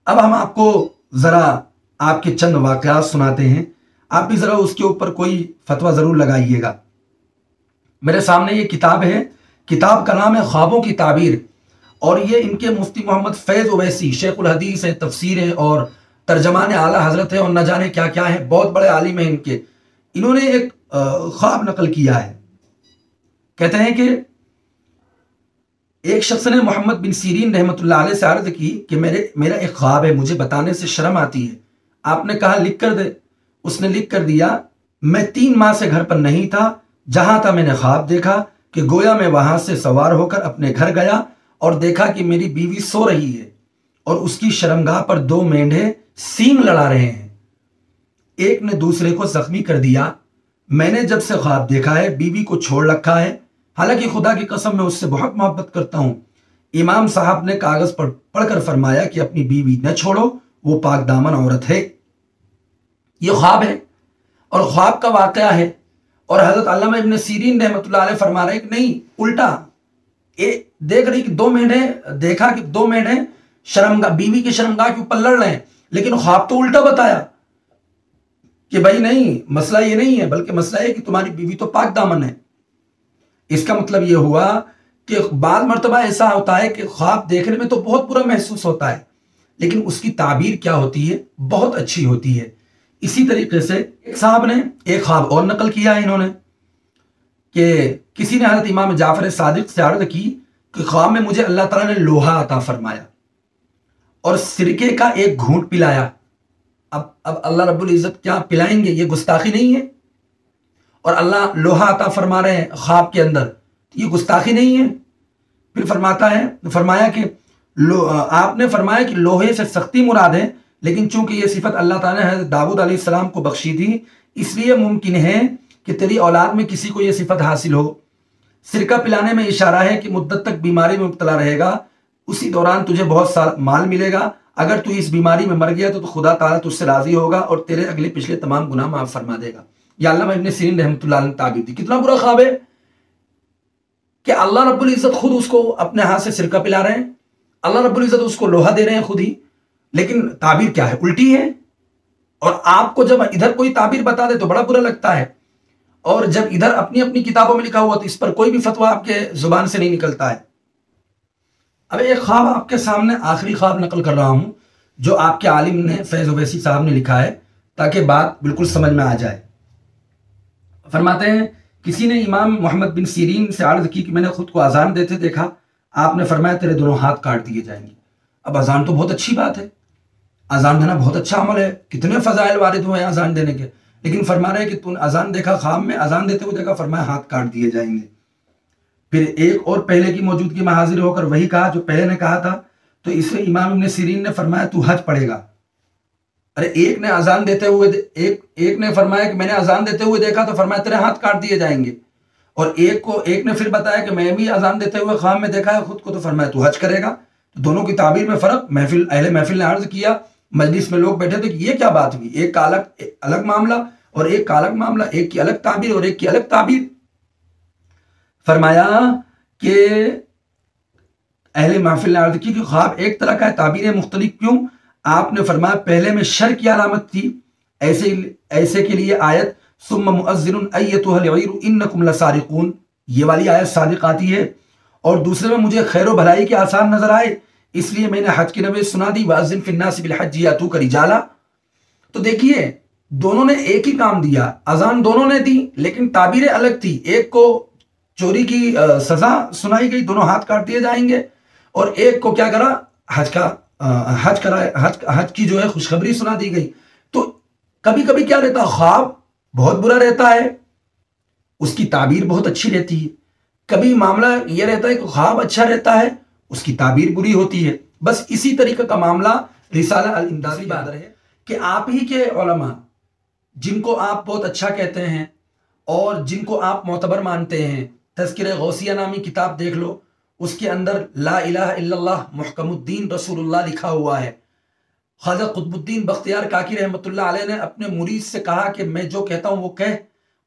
اب ہم آپ کو ذرا آپ کے چند واقعات سناتے ہیں، آپ بھی ذرا اس کے اوپر کوئی فتویٰ ضرور لگائیے گا۔ میرے سامنے یہ کتاب ہے، کتاب کا نام ہے خوابوں کی تعبیر، اور یہ ان کے مفتی محمد فیض اویسی شیخ الحدیث ہے، تفسیر ہے اور ترجمان اعلیٰ حضرت ہے، اور نہ جانے کیا کیا ہے، بہت بڑے عالم ہیں ان کے۔ انہوں نے ایک خواب نقل کیا ہے، کہتے ہیں کہ ایک شخص نے محمد بن سیرین رحمۃ اللہ علیہ سے عرض کی کہ میرا ایک خواب ہے، مجھے بتانے سے شرم آتی ہے۔ آپ نے کہا لکھ کر دے۔ اس نے لکھ کر دیا، میں 3 ماہ سے گھر پر نہیں تھا، جہاں تھا میں نے خواب دیکھا کہ گویا میں وہاں سے سوار ہو کر اپنے گھر گیا اور دیکھا کہ میری بیوی سو رہی ہے اور اس کی شرمگاہ پر 2 مینڈھے سینگ لڑا رہے ہیں، ایک نے دوسرے کو زخمی کر دیا۔ میں نے جب سے خواب دیکھا ہے بیوی کو چھوڑ رکھا ہے، حالانکہ خدا کی قسم میں اس سے بہت محبت کرتا ہوں۔ امام صاحب نے کاغذ پر پڑھ کر فرمایا کہ اپنی بیوی نہ چھوڑو، وہ پاک دامن عورت ہے۔ یہ خواب ہے اور خواب کا واقعہ ہے، اور حضرت علامہ ابن سیرین رحمۃ اللہ علیہ فرما رہے ہیں کہ نہیں، الٹا دیکھ رہی کہ 2 مینڈھے، دیکھا کہ 2 مینڈھے شرمگاہ، بیوی کی شرمگاہ کے اوپر لڑ رہے ہیں، لیکن خواب تو الٹا بتایا کہ بھائی نہیں، مسئلہ یہ نہیں ہے، بلکہ مسئلہ ہے کہ تمہاری بیوی تو پاک دامن ہے۔ اس کا مطلب یہ ہوا کہ بعض مرتبہ ایسا ہوتا ہے کہ خواب دیکھنے میں تو بہت برا محسوس ہوتا ہے، لیکن اس کی تعبیر کیا ہوتی ہے، بہت اچھی ہوتی ہے۔ اسی طریقے سے ایک صاحب نے ایک خواب اور نقل کیا ہے انہوں نے کہ کسی نے حضرت امام جعفر صادق سے عرض کی کہ خواب میں مجھے اللہ تعالیٰ نے لوہا عطا فرمایا اور سرکے کا ایک گھونٹ پلایا۔ اب اللہ رب العزت کیا پلائیں گے؟ یہ گستاخی نہیں ہے؟ اور اللہ لوہا عطا فرما رہے ہیں خواب کے اندر، یہ گستاخی نہیں ہے؟ پھر فرمایا کہ آپ نے فرمایا کہ لوہے سے سختی مراد ہے، لیکن چونکہ یہ صفت اللہ تعالیٰ نے حضرت داؤد علیہ السلام کو بخشی تھی، اس لیے ممکن ہے کہ تیری اولاد میں کسی کو یہ صفت حاصل ہو۔ سرکہ پلانے میں اشارہ ہے کہ مدت تک بیماری میں مبتلا رہے گا، اسی دوران تجھے بہت سارا مال ملے گا، اگر تو اس بیماری میں مر گیا تو خدا تعالیٰ تجھ سے راضی ہوگا اور تیرے اگلے پچھلے تمام گناہ معاف فرما دے گا۔ یا علامہ ابن سیرین رحمۃ اللہ علیہ نے تعبیر دی۔ کتنا برا خواب ہے کہ اللہ رب العزت خود اس کو اپنے ہاتھ سے سرکہ پلا رہے ہیں، اللہ رب العزت اس کو لوہا دے رہے ہیں خود ہی، لیکن تعبیر کیا ہے؟ الٹی ہے۔ اور آپ کو جب ادھر کوئی تعبیر بتا دے تو بڑا برا لگتا ہے، اور جب ادھر اپنی اپنی کتابوں میں لکھا ہوا تو اس پر کوئی بھی فتویٰ آپ کے زبان سے نہیں نکلتا ہے۔ اب ایک خواب آپ کے سامنے، آخری خواب نقل کر رہا ہوں جو آپ کے عالم نے فیض اویسی صاحب نے لکھا ہے، تاکہ بات بالکل سمجھ میں آ جائے۔ فرماتے ہیں کسی نے امام محمد بن سیرین سے عرض کی کہ میں نے خود کو اذان دیتے دیکھا، آپ نے فرمایا تیرے دونوں ہاتھ کاٹ دیے جائیں گے۔ اب اذان تو بہت اچھی بات ہے، اذان دینا بہت اچھا عمل ہے، کتنے فضائل وارد ہوئے ہیں اذان دینے کے، لیکن فرما رہے ہیں کہ تو نے اذان دیکھا، خواب میں اذان دیتے ہوئے دیکھا، فرمایا ہاتھ کاٹ دیے جائیں گے۔ پھر ایک اور پہلے کی موجودگی میں حاضر ہو کر وہی کہا جو پہلے نے کہا تھا، تو اس سے امام ابن سیرین نے فرمایا تو حج پڑھے گا۔ ارے ایک نے اذان دیتے ہوئے ایک نے فرمایا کہ میں نے اذان دیتے ہوئے دیکھا تو فرمایا تیرے ہاتھ کاٹ دیے جائیں گے، اور ایک نے پھر بتایا کہ میں بھی اذان دیتے ہوئے خواب میں دیکھا ہے خود کو، تو فرمایا تو حج کرے گا۔ تو دونوں کی تعبیر میں فرق، اہل محفل نے عرض کیا، مجلس میں لوگ بیٹھے تھے کہ یہ کیا بات ہوئی، ایک کا الگ معاملہ اور ایک کا الگ معاملہ، ایک کی الگ تعبیر اور ایک کی الگ تعبیر۔ فرمایا کہ اہل محفل نے عرض کی کہ خواب ایک طرح کا ہے، تعبیریں مختلف کیوں؟ آپ نے فرمایا پہلے میں شر کی علامت تھی، ایسے کے لیے آیت ثم مؤذن ایتھا العیر انکم لسارقون، یہ والی آیت صادق آتی ہے، اور دوسرے میں مجھے خیر و بھلائی کے آثار نظر آئے، اس لیے میں نے حج کی نوید سنا دی، وَأَذِّن فِي النَّاسِ بِالْحَجِّ يَأْتُوكَ رِجَالًا۔ تو دیکھیے دونوں نے ایک ہی کام دیا، اذان دونوں نے دی، لیکن تعبیریں الگ تھی۔ ایک کو چوری کی سزا سنائی گئی، دونوں ہاتھ کاٹ دیے جائیں گے، اور ایک کو کیا کرا، حج کی جو ہے خوشخبری سنا دی گئی۔ تو کبھی کبھی کیا رہتا، خواب بہت برا رہتا ہے، اس کی تعبیر بہت اچھی رہتی ہے، کبھی معاملہ یہ رہتا ہے کہ خواب اچھا رہتا ہے، اس کی تعبیر بری ہوتی ہے۔ بس اسی طریقے کا معاملہ رسالہ الامداد میں ہے کہ آپ ہی کے علماء جن کو آپ بہت اچھا کہتے ہیں اور جن کو آپ معتبر مانتے ہیں، تذکرہ غوثیہ نامی کتاب دیکھ لو، اس کے اندر لا الہ الا اللہ محکم الدین رسول اللہ لکھا ہوا ہے۔ خواجہ قطب الدین بختیار کاکی رحمۃ اللہ علیہ نے اپنے مرید سے کہا کہ میں جو کہتا ہوں وہ کہہ،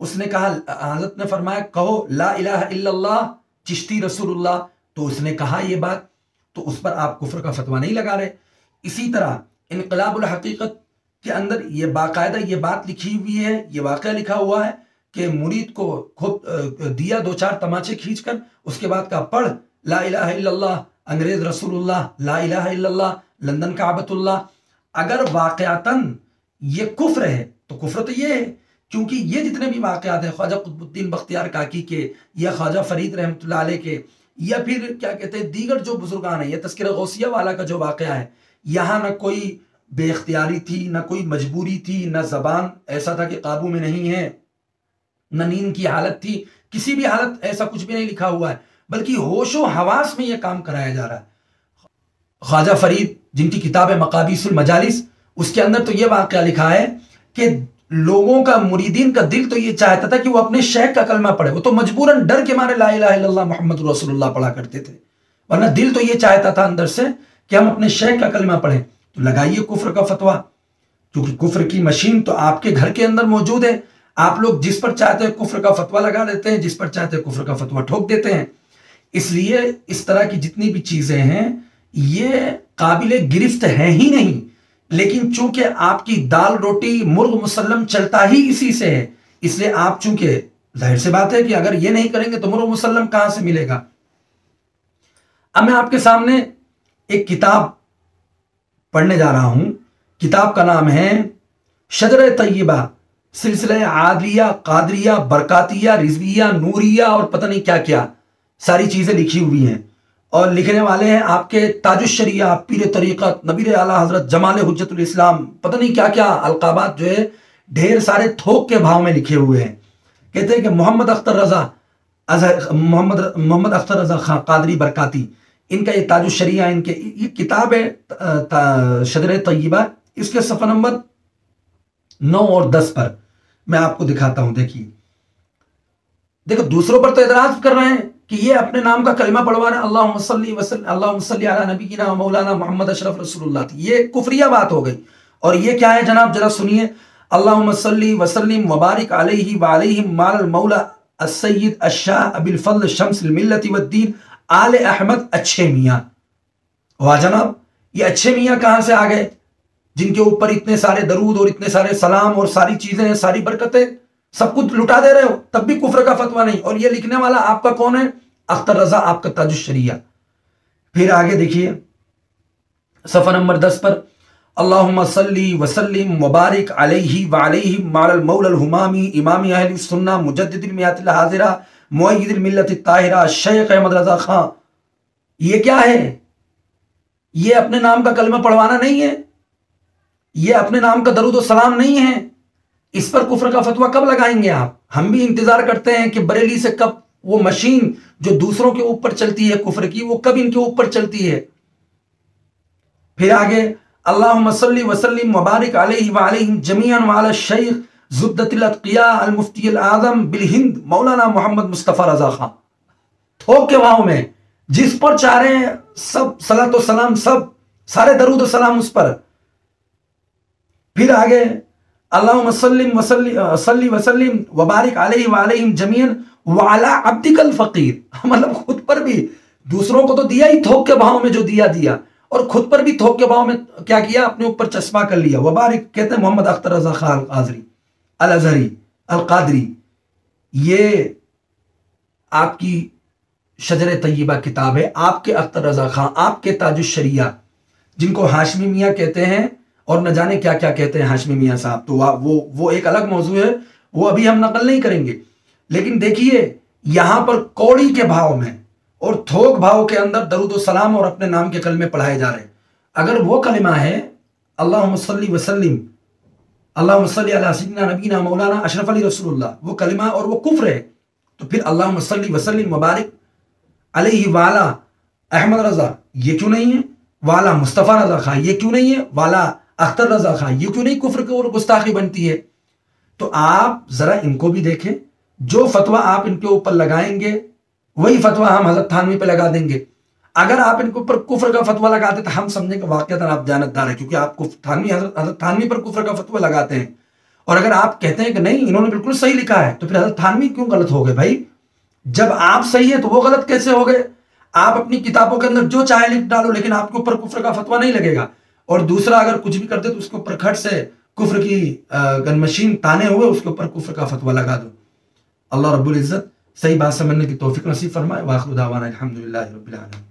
اس نے کہا، حضرت نے فرمایا کہو لا الہ الا اللہ چشتی رسول اللہ، تو اس نے کہا یہ بات، تو اس پر آپ کفر کا فتویٰ نہیں لگا رہے۔ اسی طرح انقلاب الحقیقت کے اندر یہ باقاعدہ یہ بات لکھی ہوئی ہے، یہ واقعہ لکھا ہوا ہے کہ مرید کو خود دیا 2-4 تماچے کھینچ کر، اس کے بعد کہا پڑھ لا الہ الا اللہ انگریز رسول اللہ، لا الہ الا اللہ لندن کعبۃ اللہ۔ اگر واقعتاً یہ کفر ہے تو کفر تو یہ ہے، کیونکہ یہ جتنے بھی واقعات ہیں خواجہ قطب الدین بختیار کاکی کے یا خواجہ فرید رحمۃ اللہ علیہ کے یا پھر کیا کہتے ہیں دیگر جو بزرگان ہیں، یہ تذکرہ غوثیہ والا کا جو واقعہ ہے، یہاں نہ کوئی بے اختیاری تھی، نہ کوئی مجبوری تھی، نہ زبان ایسا تھا کہ قابو میں نہیں ہے، نہ نیند کی حالت تھی، کسی بھی حالت ایسا کچھ بھی نہیں لکھا ہوا ہے، بلکہ ہوش و حواس میں یہ کام کرایا جا رہا ہے۔ خواجہ فرید جن کی کتاب ہے مقابیس المجالس، اس کے اندر تو یہ واقعہ لکھا ہے کہ لوگوں کا، مریدین کا دل تو یہ چاہتا تھا کہ وہ اپنے شیخ کا کلمہ پڑھے، وہ تو مجبوراً ڈر کے مارے لا الہ الا اللہ محمد رسول اللہ پڑھا کرتے تھے، ورنہ دل تو یہ چاہتا تھا اندر سے کہ ہم اپنے شیخ کا کلمہ پڑھیں۔ تو لگائیے کفر کا فتویٰ، کیونکہ کفر کی مشین تو آپ کے گھر کے اندر موجود ہے، آپ لوگ جس پر چاہتے ہیں کفر کا فتویٰ لگا دیتے ہیں، جس پر چاہتے ہیں کفر کا فتویٰ ٹھوک دیتے ہیں۔ اس لیے اس طرح کی جتنی بھی چیزیں ہیں یہ قابل گرفت ہیں ہی نہیں، لیکن چونکہ آپ کی دال روٹی مرغ مسلم چلتا ہی اسی سے ہے، اس لیے آپ چونکہ ظاہر سی بات ہے کہ اگر یہ نہیں کریں گے تو مرغ مسلم کہاں سے ملے گا۔ اب میں آپ کے سامنے ایک کتاب پڑھنے جا رہا ہوں، کتاب کا نام ہے شجر طیبہ، سلسلہ عادلیہ قادریہ برکاتیہ رضویہ نوریہ اور پتہ نہیں کیا کیا ساری چیزیں لکھی ہوئی ہیں، اور لکھنے والے ہیں آپ کے تاج الشریعہ پیر طریقت نبیر اعلیٰ حضرت جمال حجت الاسلام، پتہ نہیں کیا کیا القابات جو ہے ڈھیر سارے تھوک کے بھاؤ میں لکھے ہوئے ہیں۔ کہتے ہیں کہ محمد اختر رضا خان قادری برکاتی، ان کا یہ تاج الشریعہ، ان کے یہ کتاب ہے شجر طیبہ، اس کے صفحہ نمبر 9 اور 10 پر میں آپ کو دکھاتا ہوں۔ دیکھو دوسروں پر تو اعتراض کر رہے ہیں کہ یہ اپنے نام کا کلمہ پڑھوا رہے ہیں، اللہم صلی علی نبینا مولانا محمد اشرف رسول اللہ تھی، یہ کفریہ بات ہو گئی۔ اور یہ کیا ہے جناب، ذرا سنیے، اللہم صلی وسلم وبارک علیہ وعلیہ مال المولا السید الشاہ ابی الفضل شمس الملت والدین آل احمد اچھے میاں۔ واہ جناب، یہ اچھے میاں کہاں سے آ گئے جن کے اوپر اتنے سارے درود اور اتنے سارے سلام اور ساری چیزیں ہیں، ساری برکتیں، سب کچھ لٹا دے رہے ہو، تب بھی کفر کا فتویٰ نہیں۔ اور یہ لکھنے والا آپ کا کون ہے؟ اختر رضا، آپ کا تاج الشریعہ۔ پھر آگے دیکھیے صفحہ نمبر 10 پر، اللہم صلی وسلم وبارک علیہ وعلیہ مال المولا الہمامی امام اہل السنہ مجدد المیات الحاضرہ معید الملت الطاہرہ شیخ احمد رضا خان۔ یہ کیا ہے؟ یہ اپنے نام کا کلمہ پڑھوانا نہیں ہے، یہ اپنے نام کا درود و سلام نہیں ہے، اس پر کفر کا فتویٰ کب لگائیں گے آپ؟ ہم بھی انتظار کرتے ہیں کہ بریلی سے کب وہ مشین جو دوسروں کے اوپر چلتی ہے کفر کی، وہ کب ان کے اوپر چلتی ہے۔ پھر آگے اللہم صلی وسلم وبارک علیہ وعلیہم جمیعا وعلی الشیخ زبدۃ الاتقیاء المفتی الاعظم بالہند مولانا محمد مصطفیٰ رضا خان۔ تھوک کے واؤں میں جس پر چاہ رہے ہیں سب صلاۃ و سلام، سب سارے درود و سلام اس پر۔ پھر آگے اللہم صلی وسلم وبارک علیہ وعلیہم جمیعا وعلی عبدک الفقیر، مطلب خود پر بھی، دوسروں کو تو دیا ہی تھوک کے بھاؤں میں جو دیا، اور خود پر بھی تھوک کے بھاؤں میں کیا کیا، اپنے اوپر چشمہ کر لیا۔ وبارک کہتے ہیں محمد اختر رضا خان القادری الازہری القادری، یہ آپ کی شجر طیبہ کتاب ہے، آپ کے اختر رضا خان، آپ کے تاج الشریعہ، جن کو ہاشمی میاں کہتے ہیں اور نہ جانے کیا کیا کہتے ہیں ہاشمی میاں صاحب، تو وہ ایک الگ موضوع ہے، وہ ابھی ہم نقل نہیں کریں گے۔ لیکن دیکھیے یہاں پر کوڑی کے بھاؤ میں اور تھوک بھاؤ کے اندر درود و سلام اور اپنے نام کے کلمے پڑھائے جا رہے ہیں۔ اگر وہ کلمہ ہے اللہم صلی وسلم اللہم صلی علی سیدنا نبینا مولانا اشرف علی رسول اللہ، وہ کلمہ اور وہ کفر ہے، تو پھر اللہم صلی وسلم مبارک علیہ والا احمد رضا یہ کیوں نہیں ہے، والا مصطفیٰ رضا خان یہ کیوں نہیں ہے، والا اختر رضا خان یہ کیوں نہیں کفر کی اور گستاخی بنتی ہے؟ تو آپ ذرا ان کو بھی دیکھیں، جو فتویٰ آپ ان کے اوپر لگائیں گے وہی فتویٰ ہم حضرت تھانوی پہ لگا دیں گے۔ اگر آپ ان کے اوپر کفر کا فتویٰ لگاتے تو ہم سمجھیں کہ واقعتاً آپ جانتدار ہیں، کیونکہ آپ حضرت تھانوی پر کفر کا فتویٰ لگاتے ہیں، اور اگر آپ کہتے ہیں کہ نہیں انہوں نے بالکل صحیح لکھا ہے، تو پھر حضرت تھانوی کیوں غلط ہو گئے بھائی؟ جب آپ صحیح ہے تو وہ غلط کیسے ہو گئے؟ آپ اپنی کتابوں کے اندر جو چاہے لکھ ڈالو، لیکن آپ کے اوپر کفر کا فتویٰ نہیں لگے گا۔ اور دوسرا اگر کچھ بھی کرتے تو اس کے اوپر کھٹ سے کفر کی گن مشین تانے ہوئے اس کے اوپر کفر کا فتویٰ لگا دو۔ اللہ رب العزت صحیح بات سمجھنے کی توفیق نصیب فرمائے۔ وآخر دعوانا الحمدللہ رب العالمین۔